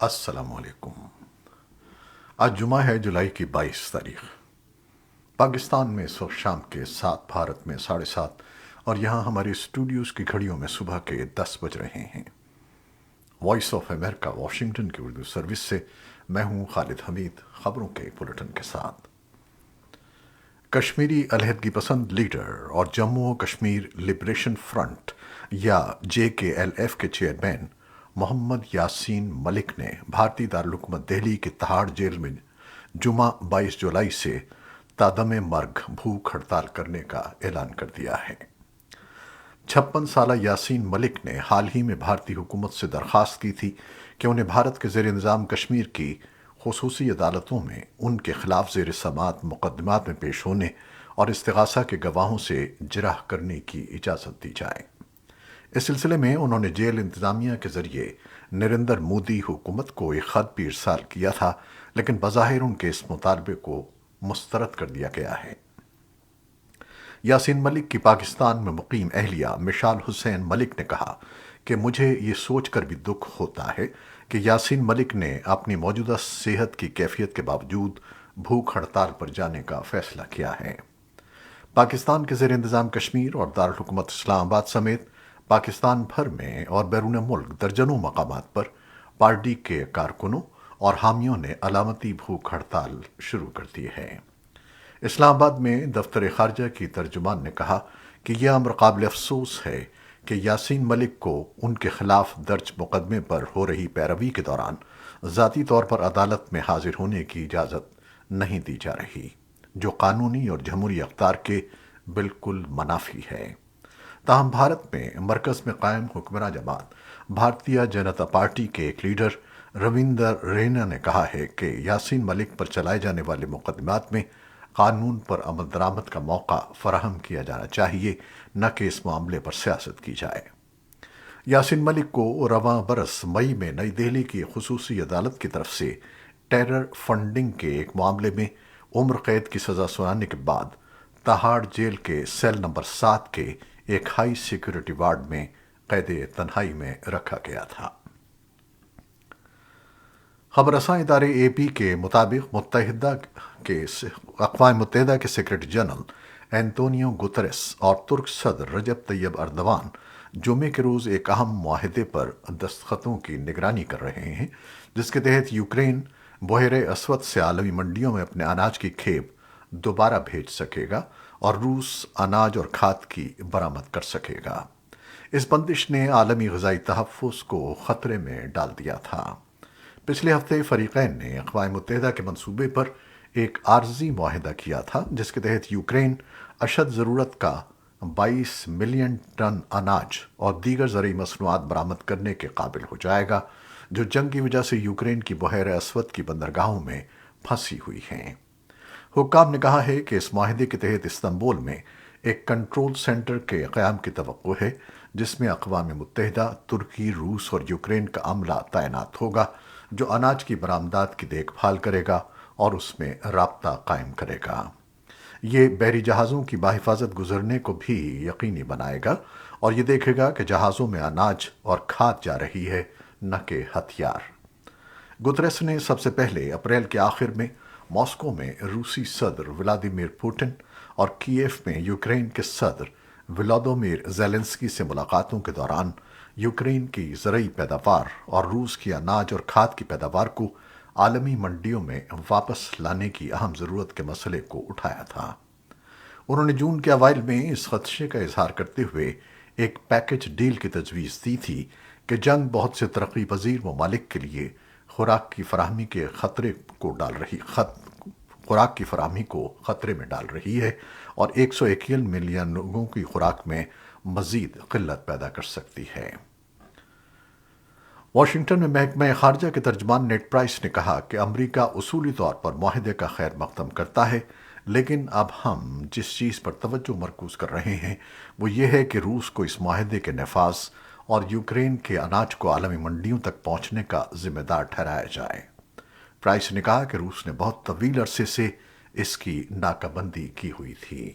السلام علیکم۔ آج جمعہ ہے، جولائی کی 22 تاریخ۔ پاکستان میں اس وقت شام کے 7، بھارت میں 7:30، اور یہاں ہمارے اسٹوڈیوز کی گھڑیوں میں صبح کے 10 بج رہے ہیں۔ وائس آف امریکہ واشنگٹن کی اردو سروس سے میں ہوں خالد حمید، خبروں کے بلٹن کے ساتھ۔ کشمیری علیحدگی پسند لیڈر اور جموں و کشمیر لبریشن فرنٹ یا JKLF کے چیئرمین محمد یاسین ملک نے بھارتی دارالحکومت دہلی کے تہاڑ جیل میں جمعہ 22 جولائی سے تادم مرگ بھوک ہڑتال کرنے کا اعلان کر دیا ہے۔ 56 سالہ یاسین ملک نے حال ہی میں بھارتی حکومت سے درخواست کی تھی کہ انہیں بھارت کے زیر انتظام کشمیر کی خصوصی عدالتوں میں ان کے خلاف زیر سماعت مقدمات میں پیش ہونے اور استغاثہ کے گواہوں سے جرح کرنے کی اجازت دی جائے۔ اس سلسلے میں انہوں نے جیل انتظامیہ کے ذریعے نریندر مودی حکومت کو ایک خط بھی ارسال کیا تھا، لیکن بظاہر ان کے اس مطالبے کو مسترد کر دیا گیا ہے۔ یاسین ملک کی پاکستان میں مقیم اہلیہ مشال حسین ملک نے کہا کہ مجھے یہ سوچ کر بھی دکھ ہوتا ہے کہ یاسین ملک نے اپنی موجودہ صحت کی کیفیت کے باوجود بھوک ہڑتال پر جانے کا فیصلہ کیا ہے۔ پاکستان کے زیر انتظام کشمیر اور دارالحکومت اسلام آباد سمیت پاکستان بھر میں اور بیرون ملک درجنوں مقامات پر پارٹی کے کارکنوں اور حامیوں نے علامتی بھوک ہڑتال شروع کر دی ہے۔ اسلام آباد میں دفتر خارجہ کی ترجمان نے کہا کہ یہ امر قابل افسوس ہے کہ یاسین ملک کو ان کے خلاف درج مقدمے پر ہو رہی پیروی کے دوران ذاتی طور پر عدالت میں حاضر ہونے کی اجازت نہیں دی جا رہی، جو قانونی اور جمہوری اقدار کے بالکل منافی ہے۔ تاہم بھارت میں مرکز میں قائم حکمراں جماعت بھارتیہ جنتا پارٹی کے ایک لیڈر رویندر رینا نے کہا ہے کہ یاسین ملک پر چلائے جانے والے مقدمات میں قانون پر عمل درآمد کا موقع فراہم کیا جانا چاہیے، نہ کہ اس معاملے پر سیاست کی جائے۔ یاسین ملک کو رواں برس مئی میں نئی دہلی کی خصوصی عدالت کی طرف سے ٹیرر فنڈنگ کے ایک معاملے میں عمر قید کی سزا سنانے کے بعد تہاڑ جیل کے سیل نمبر 7 کے ایک ہائی سیکورٹی وارڈ میں قید تنہائی میں رکھا گیا تھا۔ خبر رساں ادارے AP کے مطابق اقوام متحدہ کے سیکرٹری جنرل اینتونیو گوتریس اور ترک صدر رجب طیب اردوان جمعے کے روز ایک اہم معاہدے پر دستخطوں کی نگرانی کر رہے ہیں، جس کے تحت یوکرین بحیرہ اسود سے عالمی منڈیوں میں اپنے اناج کی کھیپ دوبارہ بھیج سکے گا اور روس اناج اور کھاد کی برآمد کر سکے گا۔ اس بندش نے عالمی غذائی تحفظ کو خطرے میں ڈال دیا تھا۔ پچھلے ہفتے فریقین نے اقوام متحدہ کے منصوبے پر ایک عارضی معاہدہ کیا تھا، جس کے تحت یوکرین اشد ضرورت کا 22 ملین ٹن اناج اور دیگر زرعی مصنوعات برآمد کرنے کے قابل ہو جائے گا، جو جنگ کی وجہ سے یوکرین کی بحیرہ اسود کی بندرگاہوں میں پھنسی ہوئی ہیں۔ حکام نے کہا ہے کہ اس معاہدے کے تحت استنبول میں ایک کنٹرول سینٹر کے قیام کی توقع ہے، جس میں اقوام متحدہ، ترکی، روس اور یوکرین کا عملہ تعینات ہوگا، جو اناج کی برآمدات کی دیکھ بھال کرے گا اور اس میں رابطہ قائم کرے گا۔ یہ بحری جہازوں کی بحفاظت گزرنے کو بھی یقینی بنائے گا اور یہ دیکھے گا کہ جہازوں میں اناج اور کھاد جا رہی ہے، نہ کہ ہتھیار۔ گتریس نے سب سے پہلے اپریل کے آخر میں ماسکو میں روسی صدر ولادیمیر پوٹن اور کیف میں یوکرین کے صدر ولادیمیر زیلنسکی سے ملاقاتوں کے دوران یوکرین کی زرعی پیداوار اور روس کی اناج اور کھاد کی پیداوار کو عالمی منڈیوں میں واپس لانے کی اہم ضرورت کے مسئلے کو اٹھایا تھا۔ انہوں نے جون کے اوائل میں اس خدشے کا اظہار کرتے ہوئے ایک پیکج ڈیل کی تجویز دی تھی کہ جنگ بہت سے ترقی پذیر ممالک کے لیے خوراک کی فراہمی کو خطرے میں ڈال رہی ہے اور 121 ملین لوگوں کی خوراک میں مزید قلت پیدا کر سکتی ہے۔ واشنگٹن میں محکمہ خارجہ کے ترجمان نیڈ پرائس نے کہا کہ امریکہ اصولی طور پر معاہدے کا خیر مقدم کرتا ہے، لیکن اب ہم جس چیز پر توجہ مرکوز کر رہے ہیں وہ یہ ہے کہ روس کو اس معاہدے کے نفاذ اور یوکرین کے اناج کو عالمی منڈیوں تک پہنچنے کا ذمہ دار ٹھہرایا جائے۔ پرائس نے کہا کہ روس نے بہت طویل عرصے سے اس کی ناکہ بندی کی ہوئی تھی۔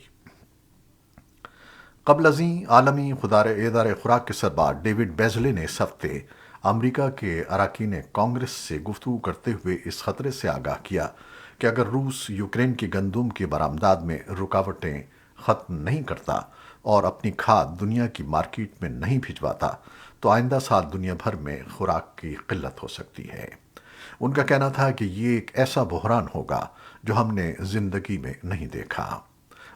قبل ازیں عالمی ادارہ خوراک کے سربراہ ڈیوڈ بیزلے نے اس ہفتے امریکہ کے اراکین کانگریس سے گفتگو کرتے ہوئے اس خطرے سے آگاہ کیا کہ اگر روس یوکرین کی گندم کی برآمدات میں رکاوٹیں ختم نہیں کرتا اور اپنی کھاد دنیا کی مارکیٹ میں نہیں بھجواتا تو آئندہ سال دنیا بھر میں خوراک کی قلت ہو سکتی ہے۔ ان کا کہنا تھا کہ یہ ایک ایسا بحران ہوگا جو ہم نے زندگی میں نہیں دیکھا۔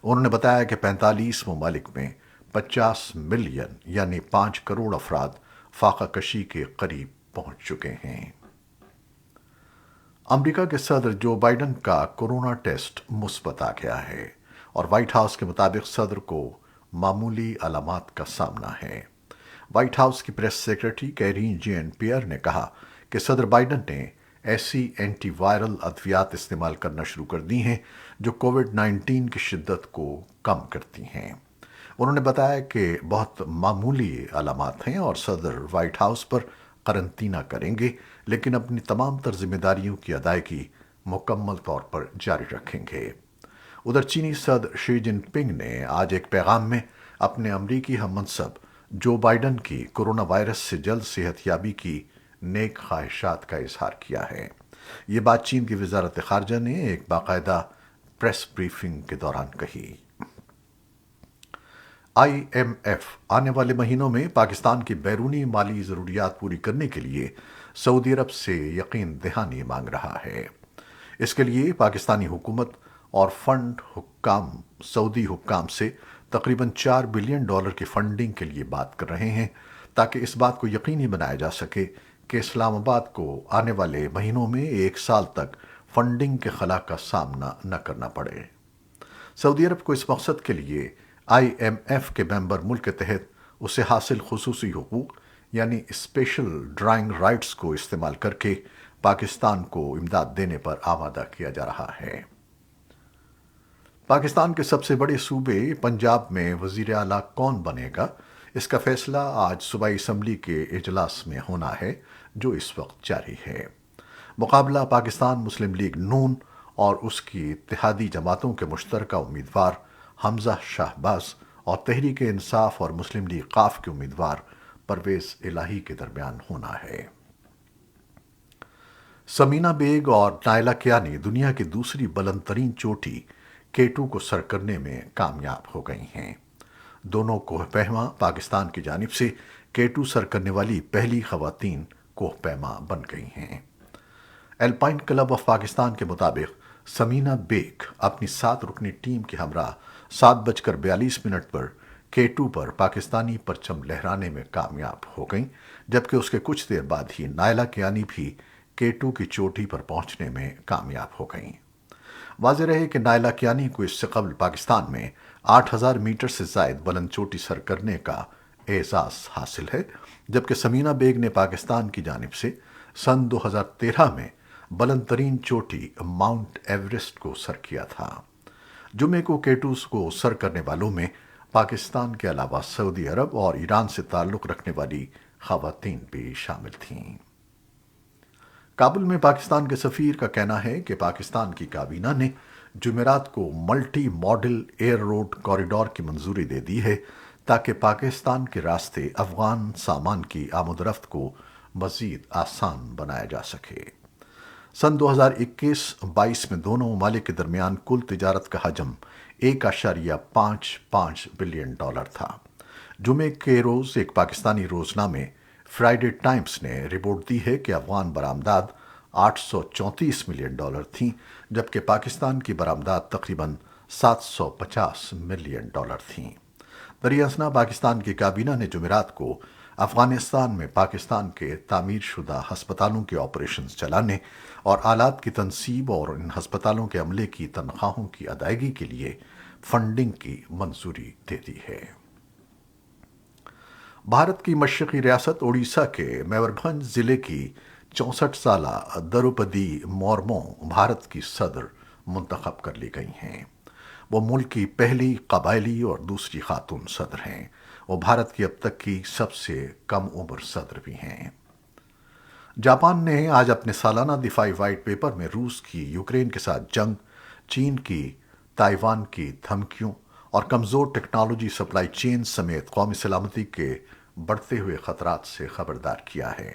انہوں نے بتایا کہ 45 ممالک میں 50 ملین یعنی 5 کروڑ افراد فاقہ کشی کے قریب پہنچ چکے ہیں۔ امریکہ کے صدر جو بائیڈن کا کورونا ٹیسٹ مثبت آ گیا ہے اور وائٹ ہاؤس کے مطابق صدر کو معمولی علامات کا سامنا ہے۔ وائٹ ہاؤس کی press secretary Karine Jain pair نے کہا کہ صدر بائیڈن نے ایسی اینٹی وائرل ادویات استعمال کرنا شروع کر دی ہیں جو کووڈ 19 کی شدت کو کم کرتی ہیں۔ انہوں نے بتایا کہ بہت معمولی علامات ہیں اور صدر وائٹ ہاؤس پر قرنطینہ کریں گے لیکن اپنی تمام تر ذمہ داریوں کی ادائیگی مکمل طور پر جاری رکھیں گے۔ ادھر چینی صدر شی جن پنگ نے آج ایک پیغام میں اپنے امریکی ہم منصب جو بائیڈن کی کورونا وائرس سے جلد صحت یابی کی نیک خواہشات کا اظہار کیا ہے۔ یہ بات چین کی وزارت خارجہ نے ایک باقاعدہ پریس بریفنگ کے دوران کہی۔ آئی ایم ایف آنے والے مہینوں میں پاکستان کی بیرونی مالی ضروریات پوری کرنے کے لیے سعودی عرب سے یقین دہانی مانگ رہا ہے۔ اس کے لیے پاکستانی حکومت اور فنڈ حکام سعودی حکام سے تقریباً $4 بلین کی فنڈنگ کے لیے بات کر رہے ہیں تاکہ اس بات کو یقینی بنایا جا سکے کہ اسلام آباد کو آنے والے مہینوں میں 1 سال تک فنڈنگ کے خلا کا سامنا نہ کرنا پڑے۔ سعودی عرب کو اس مقصد کے لیے آئی ایم ایف کے ممبر ملک کے تحت اسے حاصل خصوصی حقوق یعنی اسپیشل ڈرائنگ رائٹس کو استعمال کر کے پاکستان کو امداد دینے پر آمادہ کیا جا رہا ہے۔ پاکستان کے سب سے بڑے صوبے پنجاب میں وزیر اعلیٰ کون بنے گا، اس کا فیصلہ آج صوبائی اسمبلی کے اجلاس میں ہونا ہے جو اس وقت جاری ہے۔ مقابلہ پاکستان مسلم لیگ نون اور اس کی اتحادی جماعتوں کے مشترکہ امیدوار حمزہ شہباز اور تحریک انصاف اور مسلم لیگ ق کے امیدوار پرویز الہی کے درمیان ہونا ہے۔ سمینہ بیگ اور نائلہ کیانی دنیا کی دوسری بلند ترین چوٹی K2 کو سر کرنے میں کامیاب ہو گئی ہیں۔ دونوں کوہ پیما پاکستان کی جانب سے K2 سر کرنے والی پہلی خواتین کوہ پیما بن گئی ہیں۔ الپائن کلب آف پاکستان کے مطابق سمینہ بیگ اپنی 7 رکنی ٹیم کے ہمراہ 7:42 پر K2 پر پاکستانی پرچم لہرانے میں کامیاب ہو گئیں جبکہ اس کے کچھ دیر بعد ہی نائلہ کیانی بھی K2 کی چوٹی پر پہنچنے میں کامیاب ہو گئیں۔ واضح رہے کہ نائلہ کیانی کو اس سے قبل پاکستان میں 8000 میٹر سے زائد بلند چوٹی سر کرنے کا اعزاز حاصل ہے جبکہ سمینہ بیگ نے پاکستان کی جانب سے سن 2013 میں بلند ترین چوٹی ماؤنٹ ایوریسٹ کو سر کیا تھا۔ جمعے کو K2 کو سر کرنے والوں میں پاکستان کے علاوہ سعودی عرب اور ایران سے تعلق رکھنے والی خواتین بھی شامل تھیں۔ کابل میں پاکستان کے سفیر کا کہنا ہے کہ پاکستان کی کابینہ نے جمعرات کو multi modal air road corridor کی منظوری دے دی ہے تاکہ پاکستان کے راستے افغان سامان کی آمد و رفت کو مزید آسان بنایا جا سکے۔ سن 2021-22 میں دونوں ممالک کے درمیان کل تجارت کا حجم $1.55 بلین تھا۔ جمعے کے روز ایک پاکستانی روزنامے فرائیڈے ٹائمز نے رپورٹ دی ہے کہ افغان برآمدات $834 ملین تھیں جبکہ پاکستان کی برآمدات تقریباً $750 ملین تھیں۔ دریں اثنا پاکستان کی کابینہ نے جمعرات کو افغانستان میں پاکستان کے تعمیر شدہ ہسپتالوں کے آپریشنز چلانے اور آلات کی تنصیب اور ان ہسپتالوں کے عملے کی تنخواہوں کی ادائیگی کے لیے فنڈنگ کی منظوری دے دی ہے۔ بھارت کی مشرقی ریاست اڑیسہ کے میوربھنج ضلع کی 64 سالہ دروپدی مورمو بھارت کی صدر منتخب کر لی گئی ہیں۔ وہ ملک کی پہلی قبائلی اور دوسری خاتون صدر ہیں۔ وہ بھارت کی اب تک کی سب سے کم عمر صدر بھی ہیں۔ جاپان نے آج اپنے سالانہ دفاعی وائٹ پیپر میں روس کی یوکرین کے ساتھ جنگ، چین کی تائیوان کی دھمکیوں اور کمزور ٹیکنالوجی سپلائی چین سمیت قومی سلامتی کے بڑھتے ہوئے خطرات سے خبردار کیا ہے۔